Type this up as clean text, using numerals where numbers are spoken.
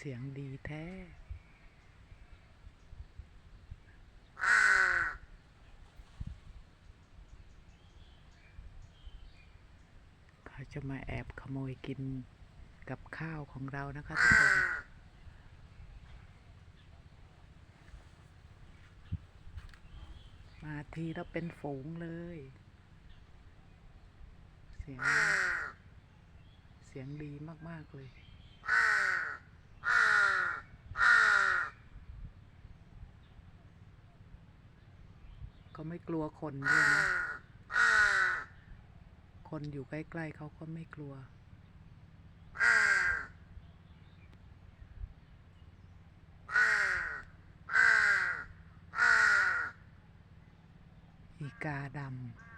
เสียงดีแท้เขาจะมาแอบขโมยกินกับข้าวของเรานะคะทุกคนมาทีแล้วเป็นฝูงเลยเสียงดีมากๆเลยก็ไม่กลัวคนด้วยนะคนอยู่ใกล้ๆเขาก็ไม่กลัวอีกาดำ